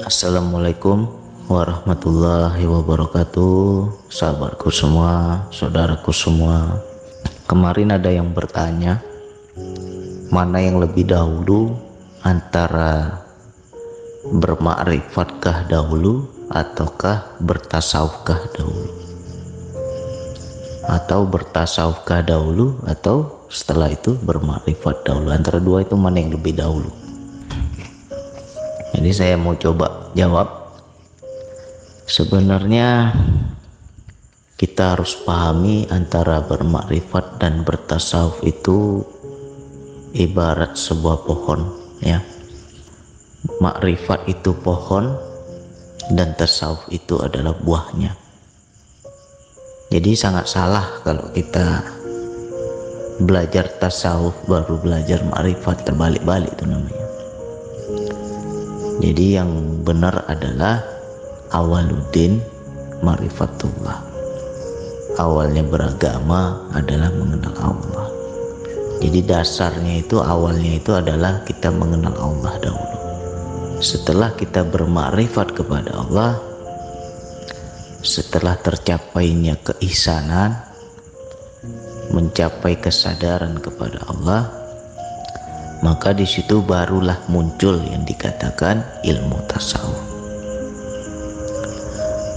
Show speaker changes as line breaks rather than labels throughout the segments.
Assalamualaikum warahmatullahi wabarakatuh. Sahabatku semua, saudaraku semua. Kemarin ada yang bertanya, mana yang lebih dahulu antara bermakrifatkah dahulu ataukah bertasawufkah dahulu? Atau bertasawufkah dahulu atau setelah itu bermakrifat dahulu? Antara dua itu mana yang lebih dahulu? Jadi saya mau coba jawab. Sebenarnya kita harus pahami antara bermakrifat dan bertasawuf itu ibarat sebuah pohon, ya. Makrifat itu pohon dan tasawuf itu adalah buahnya. Jadi sangat salah kalau kita belajar tasawuf baru belajar makrifat, terbalik-balik itu namanya. Jadi yang benar adalah awaluddin ma'rifatullah. Awalnya beragama adalah mengenal Allah. Jadi dasarnya itu, awalnya itu adalah kita mengenal Allah dahulu. Setelah kita bermakrifat kepada Allah, setelah tercapainya keihsanan, mencapai kesadaran kepada Allah, maka di situ barulah muncul yang dikatakan ilmu tasawuf.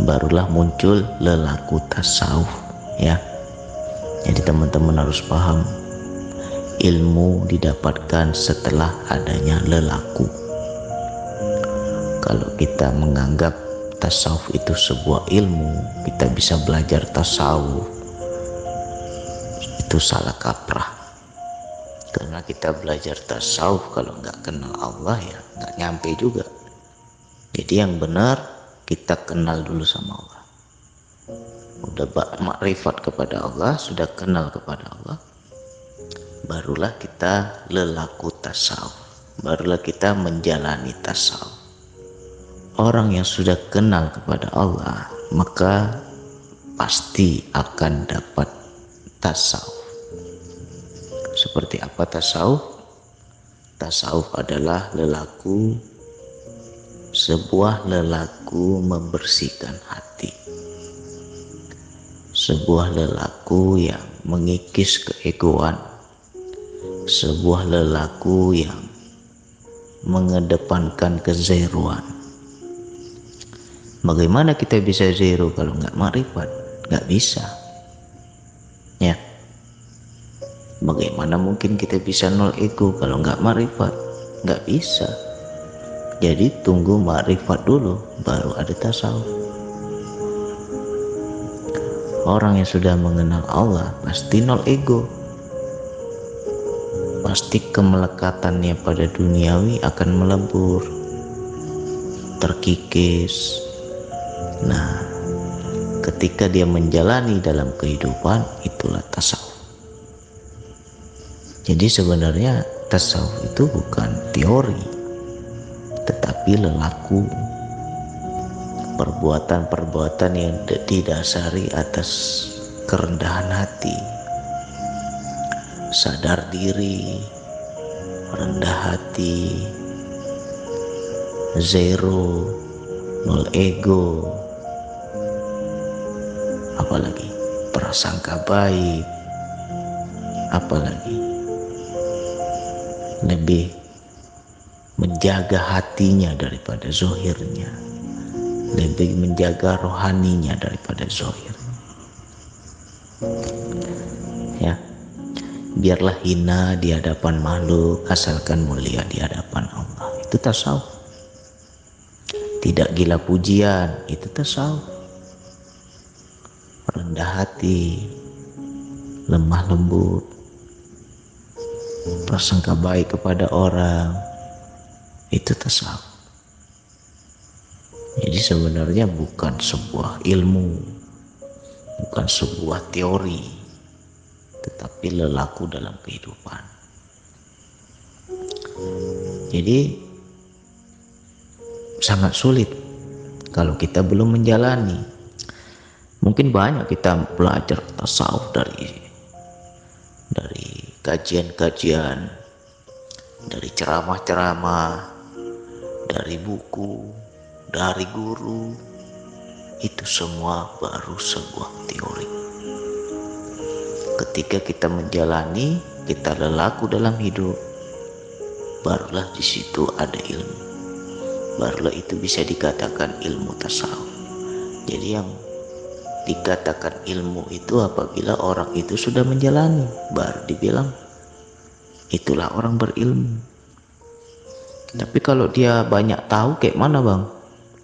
Barulah muncul lelaku tasawuf, ya. Jadi teman-teman harus paham, ilmu didapatkan setelah adanya lelaku. Kalau kita menganggap tasawuf itu sebuah ilmu, kita bisa belajar tasawuf, itu salah kaprah. Karena kita belajar tasawuf kalau nggak kenal Allah ya nggak nyampe juga. Jadi yang benar kita kenal dulu sama Allah. Udah makrifat kepada Allah, sudah kenal kepada Allah, barulah kita lelaku tasawuf, barulah kita menjalani tasawuf. Orang yang sudah kenal kepada Allah maka pasti akan dapat tasawuf. Seperti apa tasawuf? Tasawuf adalah lelaku, sebuah lelaku membersihkan hati, sebuah lelaku yang mengikis keegoan, sebuah lelaku yang mengedepankan kezeroan. Bagaimana kita bisa zero kalau nggak makrifat? Nggak bisa, ya. Bagaimana mungkin kita bisa nol ego kalau nggak makrifat? Nggak bisa. Jadi tunggu makrifat dulu, baru ada tasawuf. Orang yang sudah mengenal Allah pasti nol ego. Pasti kemelekatannya pada duniawi akan melebur, terkikis. Nah, ketika dia menjalani dalam kehidupan, itulah tasawuf. Jadi sebenarnya tasawuf itu bukan teori, tetapi lelaku, perbuatan-perbuatan yang didasari atas kerendahan hati, sadar diri, rendah hati, zero, nol ego, apalagi prasangka baik, apalagi lebih menjaga hatinya daripada zohirnya, lebih menjaga rohaninya daripada zohirnya, ya. Biarlah hina di hadapan makhluk asalkan mulia di hadapan Allah, itu tasawuf. Tidak gila pujian, itu tasawuf. Rendah hati, lemah lembut, prasangka baik kepada orang, itu tasawuf. Jadi sebenarnya bukan sebuah ilmu, bukan sebuah teori, tetapi lelaku dalam kehidupan. Jadi sangat sulit kalau kita belum menjalani. Mungkin banyak kita belajar tasawuf dari kajian-kajian, dari ceramah-ceramah, dari buku, dari guru, itu semua baru sebuah teori. Ketika kita menjalani, kita berlaku dalam hidup, barulah di situ ada ilmu. Barulah itu bisa dikatakan ilmu tasawuf. Jadi yang dikatakan ilmu itu apabila orang itu sudah menjalani, baru dibilang itulah orang berilmu. Tapi kalau dia banyak tahu, kayak mana bang?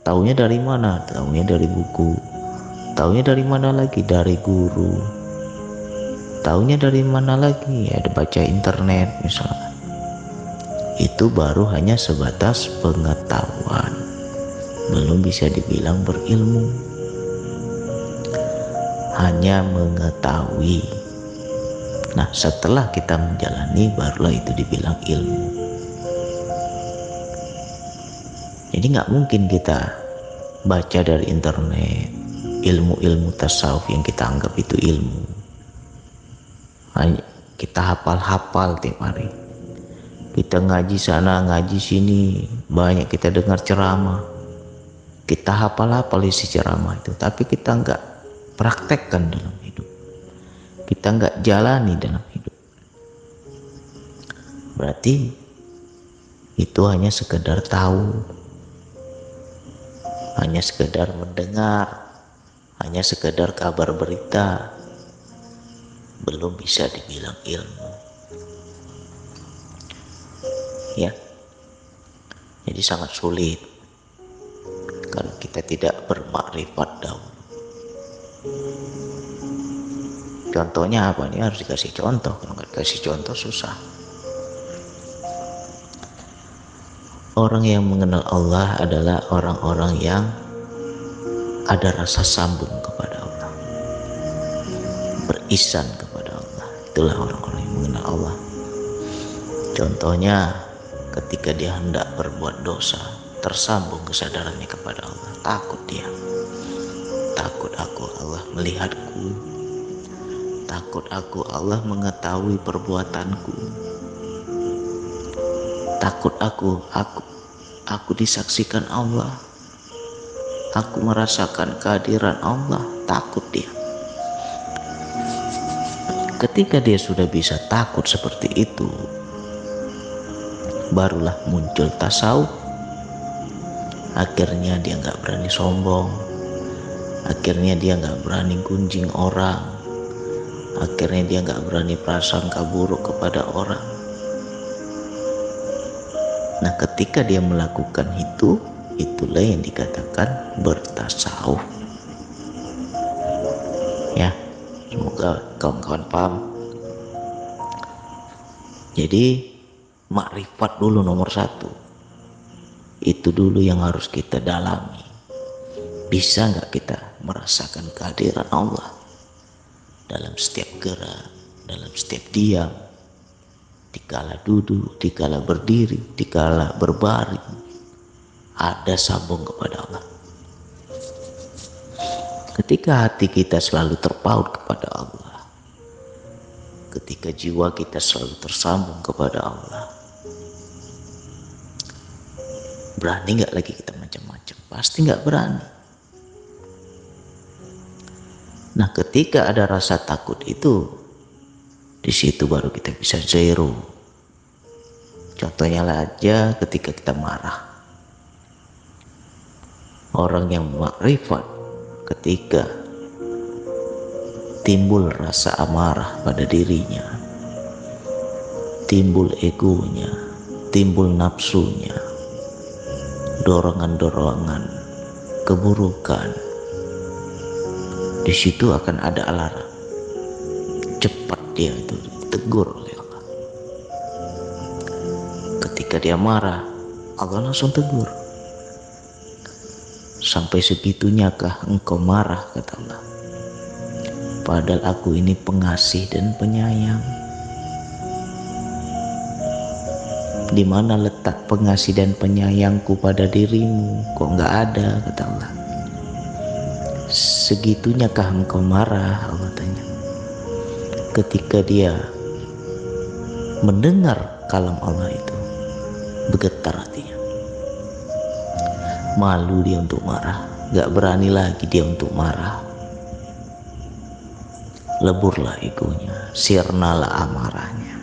Taunya dari mana? Taunya dari buku. Taunya dari mana lagi? Dari guru. Taunya dari mana lagi? Ya baca internet misalnya. Itu baru hanya sebatas pengetahuan, belum bisa dibilang berilmu. Hanya mengetahui. Nah, setelah kita menjalani, barulah itu dibilang ilmu. Jadi nggak mungkin kita baca dari internet ilmu-ilmu tasawuf yang kita anggap itu ilmu. Hanya kita hafal-hafal tiap hari. Kita ngaji sana, ngaji sini, banyak kita dengar ceramah. Kita hafal-hafal isi ceramah itu, tapi kita nggak praktekkan dalam hidup. Kita nggak jalani dalam hidup. Berarti itu hanya sekedar tahu. Hanya sekedar mendengar, hanya sekedar kabar berita, belum bisa dibilang ilmu. Ya, jadi sangat sulit kalau kita tidak bermakrifat dahulu. Contohnya apa? Ini harus dikasih contoh. Kalau nggak dikasih contoh susah. Orang yang mengenal Allah adalah orang-orang yang ada rasa sambung kepada Allah, berisan kepada Allah. Itulah orang-orang yang mengenal Allah. Contohnya ketika dia hendak berbuat dosa, tersambung kesadarannya kepada Allah. Takut dia. Takut aku, Allah melihatku. Takut aku, Allah mengetahui perbuatanku. Takut aku disaksikan Allah. Aku merasakan kehadiran Allah. Takut dia. Ketika dia sudah bisa takut seperti itu, barulah muncul tasawuf. Akhirnya dia nggak berani sombong. Akhirnya dia nggak berani gunjing orang. Akhirnya dia nggak berani prasangka buruk kepada orang. Nah, ketika dia melakukan itu, itulah yang dikatakan bertasawuf. Ya, semoga kawan-kawan paham. Jadi, makrifat dulu nomor 1. Itu dulu yang harus kita dalami. Bisa nggak kita merasakan kehadiran Allah dalam setiap gerak, dalam setiap diam, dikala duduk, dikala berdiri, dikala berbaring, ada sambung kepada Allah. Ketika hati kita selalu terpaut kepada Allah, ketika jiwa kita selalu tersambung kepada Allah, berani nggak lagi kita macam-macam? Pasti nggak berani. Nah, ketika ada rasa takut itu, di situ baru kita bisa zero. Contohnya aja ketika kita marah. Orang yang makrifat ketika timbul rasa amarah pada dirinya, timbul egonya, timbul nafsunya, dorongan-dorongan, keburukan, di situ akan ada alarm. Cepat dia itu ditegur oleh Allah. Ketika dia marah, Allah langsung tegur. Sampai segitunyakah engkau marah, kata Allah. Padahal aku ini pengasih dan penyayang. Di mana letak pengasih dan penyayangku pada dirimu? Kok nggak ada, kata Allah. Segitunyakah engkau marah, Allah tanya. Ketika dia mendengar kalam Allah itu, bergetar hatinya. Malu dia untuk marah, gak berani lagi dia untuk marah. Leburlah egonya, sirnalah amarahnya.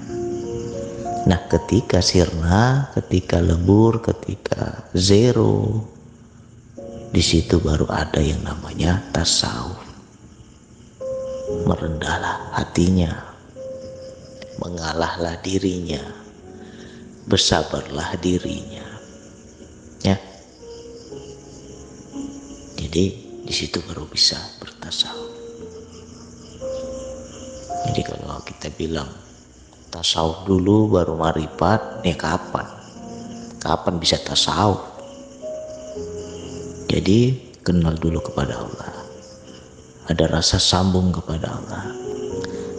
Nah, ketika sirna, ketika lebur, ketika zero, di situ baru ada yang namanya tasawuf. Merendahlah hatinya, mengalahlah dirinya, bersabarlah dirinya. Ya. Jadi di situ baru bisa bertasawuf. Jadi kalau kita bilang tasawuf dulu baru marifat, ya kapan? Kapan bisa tasawuf? Jadi kenal dulu kepada Allah. Ada rasa sambung kepada Allah.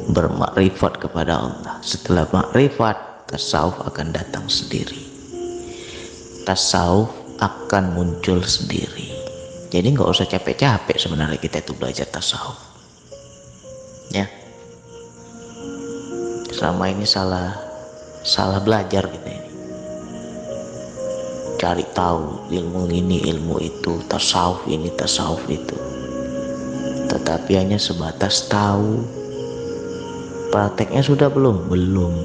Bermakrifat kepada Allah. Setelah makrifat, tasawuf akan datang sendiri. Tasawuf akan muncul sendiri. Jadi nggak usah capek-capek sebenarnya kita itu belajar tasawuf. Ya. Selama ini salah belajar kita ini. Cari tahu ilmu ini, ilmu itu, tasawuf ini, tasawuf itu. Tetapi hanya sebatas tahu. Prakteknya sudah belum? Belum.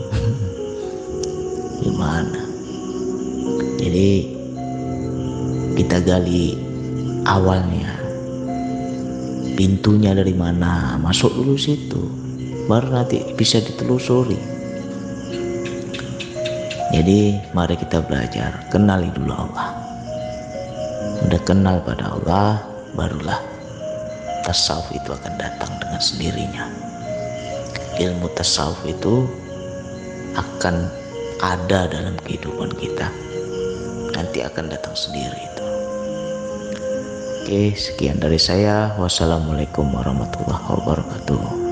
Gimana? Jadi kita gali awalnya. Pintunya dari mana? Masuk dulu situ. Baru nanti bisa ditelusuri. Jadi mari kita belajar, kenali dulu Allah. Udah kenal pada Allah, barulah tasawuf itu akan datang dengan sendirinya. Ilmu tasawuf itu akan ada dalam kehidupan kita. Nanti akan datang sendiri itu. Oke, sekian dari saya. Wassalamualaikum warahmatullahi wabarakatuh.